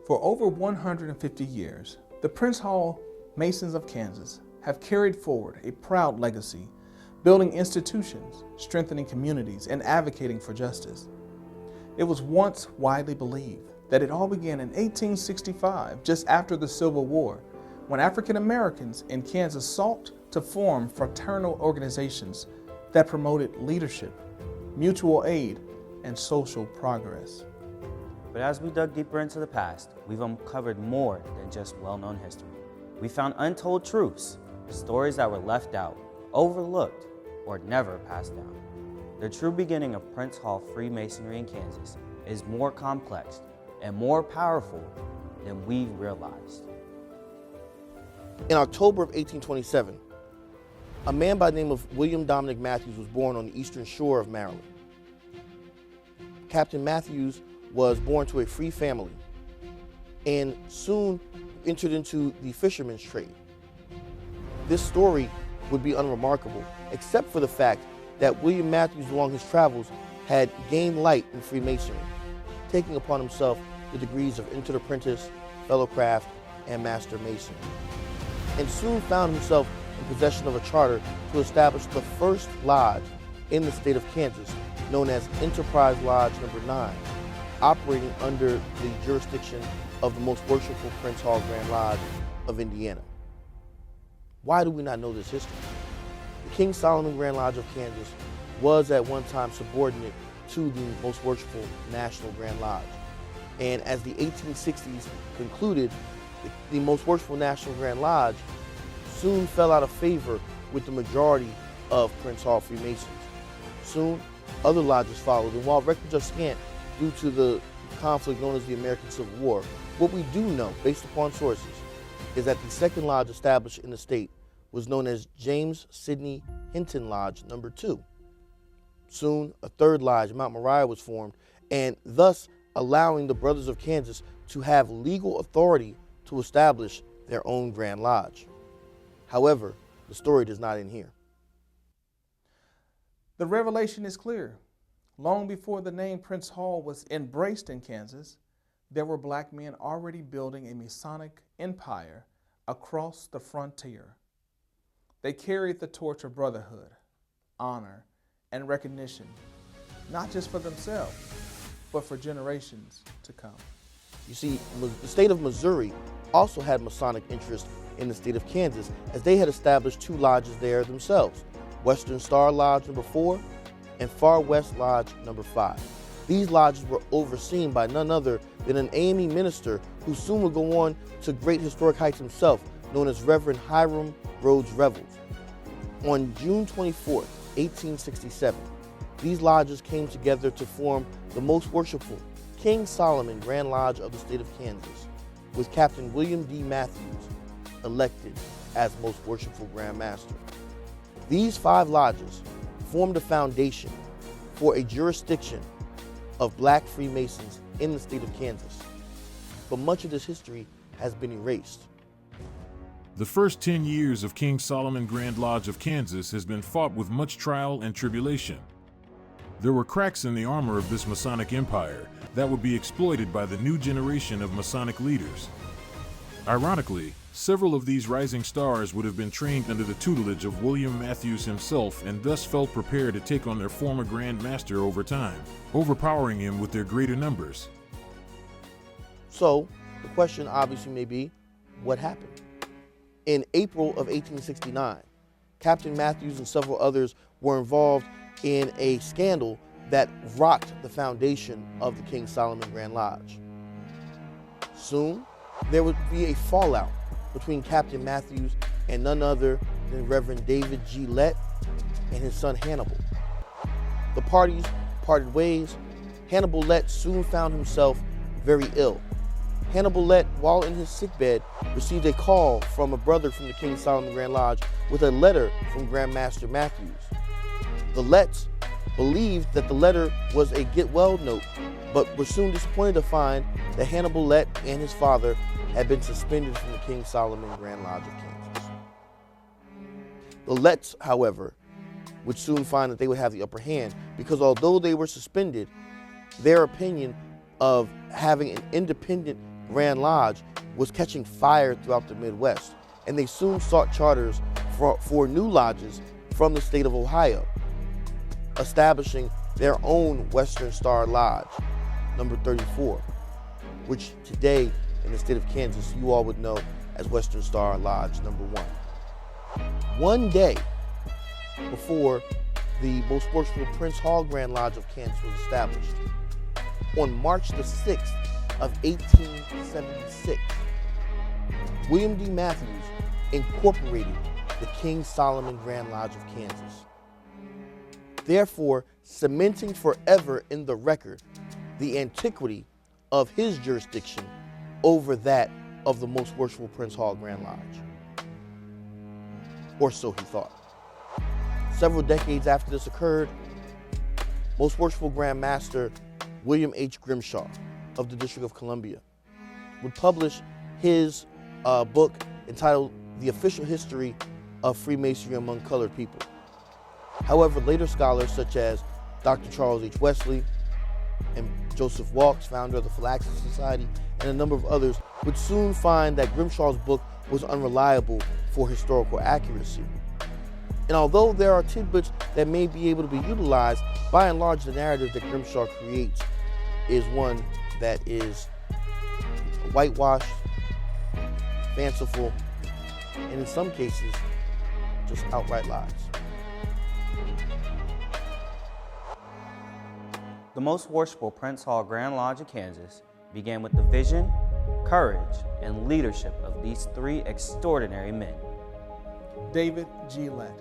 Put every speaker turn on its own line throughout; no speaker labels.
For over 150 years, the Prince Hall Masons of Kansas have carried forward a proud legacy, building institutions, strengthening communities, and advocating for justice. It was once widely believed that it all began in 1865, just after the Civil War, when African Americans in Kansas sought to form fraternal organizations that promoted leadership, mutual aid, and social progress.
But as we dug deeper into the past, we've uncovered more than just well-known history. We found untold truths, stories that were left out, overlooked, or never passed down. The true beginning of Prince Hall Freemasonry in Kansas is more complex and more powerful than we realized.
In October of 1827, a man by the name of William Dominic Matthews was born on the eastern shore of Maryland. Captain Matthews was born to a free family and soon entered into the fisherman's trade. This story would be unremarkable, except for the fact that William Matthews, along his travels, had gained light in Freemasonry, taking upon himself the degrees of entered apprentice, fellow craft, and master mason, and soon found himself in possession of a charter to establish the first lodge in the state of Kansas, known as Enterprise Lodge No. 9, operating under the jurisdiction of the most worshipful Prince Hall Grand Lodge of Indiana. Why do we not know this history? The King Solomon Grand Lodge of Kansas was at one time subordinate to the most worshipful National Grand Lodge. And as the 1860s concluded, the most worshipful National Grand Lodge soon fell out of favor with the majority of Prince Hall Freemasons. Soon, other lodges followed, and while records are scant due to the conflict known as the American Civil War, what we do know, based upon sources, is that the second lodge established in the state was known as James Sidney Hinton Lodge No. 2. Soon, a third lodge, Mount Moriah, was formed, and thus allowing the Brothers of Kansas to have legal authority to establish their own Grand Lodge. However, the story does not end here.
The revelation is clear. Long before the name Prince Hall was embraced in Kansas, there were black men already building a Masonic empire across the frontier. They carried the torch of brotherhood, honor, and recognition, not just for themselves, but for generations to come.
You see, the state of Missouri also had Masonic interest in the state of Kansas, as they had established two lodges there themselves, Western Star Lodge No. 4 and Far West Lodge No. 5. These lodges were overseen by none other than an AME minister who soon would go on to great historic heights himself, known as Reverend Hiram Rhodes Revels. On June 24, 1867, these lodges came together to form the most worshipful King Solomon Grand Lodge of the state of Kansas, with Captain William D. Matthews elected as most worshipful Grand Master. These 5 lodges formed a foundation for a jurisdiction of black Freemasons in the state of Kansas. But much of this history has been erased.
The first 10 years of King Solomon Grand Lodge of Kansas has been fought with much trial and tribulation. There were cracks in the armor of this Masonic empire that would be exploited by the new generation of Masonic leaders. Ironically, several of these rising stars would have been trained under the tutelage of William Matthews himself and thus felt prepared to take on their former Grand Master over time, overpowering him with their greater numbers.
So, the question obviously may be, what happened? In April of 1869, Captain Matthews and several others were involved in a scandal that rocked the foundation of the King Solomon Grand Lodge. Soon, there would be a fallout between Captain Matthews and none other than Reverend David G. Lett and his son Hannibal. The parties parted ways. Hannibal Lett soon found himself very ill. Hannibal Lett, while in his sickbed, received a call from a brother from the King Solomon Grand Lodge with a letter from Grand Master Matthews. The Letts believed that the letter was a get well note, but were soon disappointed to find that Hannibal Lett and his father had been suspended from the King Solomon Grand Lodge of Kansas. The Letts, however, would soon find that they would have the upper hand, because although they were suspended, their opinion of having an independent Grand Lodge was catching fire throughout the Midwest, and they soon sought charters for new lodges from the state of Ohio, establishing their own Western Star Lodge, number 34, which today in the state of Kansas you all would know as Western Star Lodge number 1. One day before the most worshipful Prince Hall Grand Lodge of Kansas was established, on March the 6th of 1876, William D. Matthews incorporated the King Solomon Grand Lodge of Kansas, therefore cementing forever in the record the antiquity of his jurisdiction over that of the most worshipful Prince Hall Grand Lodge. Or so he thought. Several decades after this occurred, Most Worshipful Grand Master William H. Grimshaw of the District of Columbia would publish his book entitled The Official History of Freemasonry Among Colored People. However, later scholars such as Dr. Charles H. Wesley and Joseph Walks, founder of the Philaxis Society, and a number of others would soon find that Grimshaw's book was unreliable for historical accuracy. And although there are tidbits that may be able to be utilized, by and large the narrative that Grimshaw creates is one that is whitewashed, fanciful, and in some cases, just outright lies.
The Most Worshipful Prince Hall Grand Lodge of Kansas began with the vision, courage, and leadership of these 3 extraordinary men.
David G. Lett,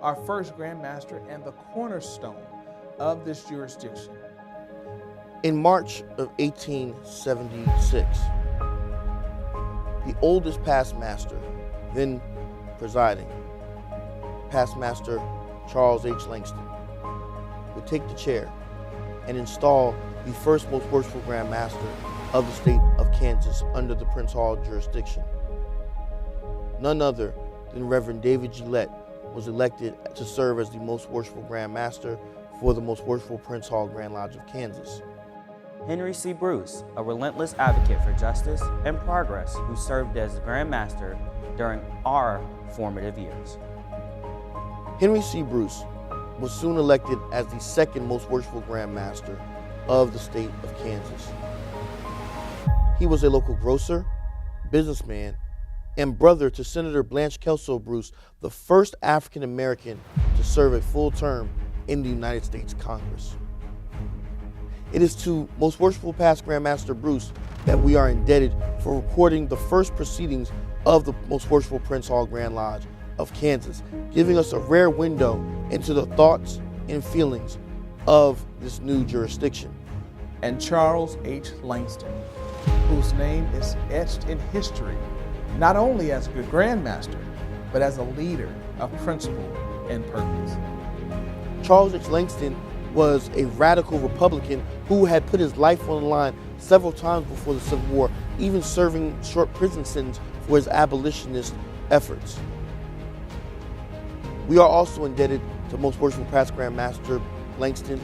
our first Grand Master and the cornerstone of this jurisdiction.
In March of 1876, the oldest past master, then presiding, past master Charles H. Langston, would take the chair and install the first Most Worshipful Grand Master of the state of Kansas under the Prince Hall jurisdiction. None other than Reverend David G. Lett was elected to serve as the Most Worshipful Grand Master for the Most Worshipful Prince Hall Grand Lodge of Kansas.
Henry C. Bruce, a relentless advocate for justice and progress who served as Grand Master during our formative years.
Henry C. Bruce was soon elected as the second Most Worshipful Grand Master of the state of Kansas. He was a local grocer, businessman, and brother to Senator Blanche Kelso Bruce, the first African American to serve a full term in the United States Congress. It is to Most Worshipful Past Grand Master Bruce that we are indebted for recording the first proceedings of the Most Worshipful Prince Hall Grand Lodge of Kansas, giving us a rare window into the thoughts and feelings of this new jurisdiction.
And Charles H. Langston, whose name is etched in history, not only as a good Grand Master, but as a leader of principle and purpose.
Charles H. Langston was a radical Republican who had put his life on the line several times before the Civil War, even serving short prison sentence for his abolitionist efforts. We are also indebted to Most Worshipful Past Grand Master Langston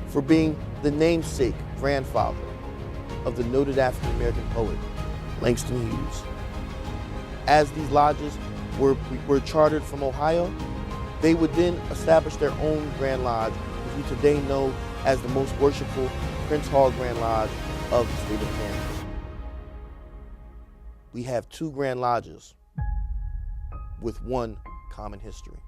for being the namesake grandfather of the noted African American poet, Langston Hughes. As these lodges were chartered from Ohio, they would then establish their own Grand Lodge, which we today know as the Most Worshipful Prince Hall Grand Lodge of the state of Kansas. We have 2 Grand Lodges with one common history.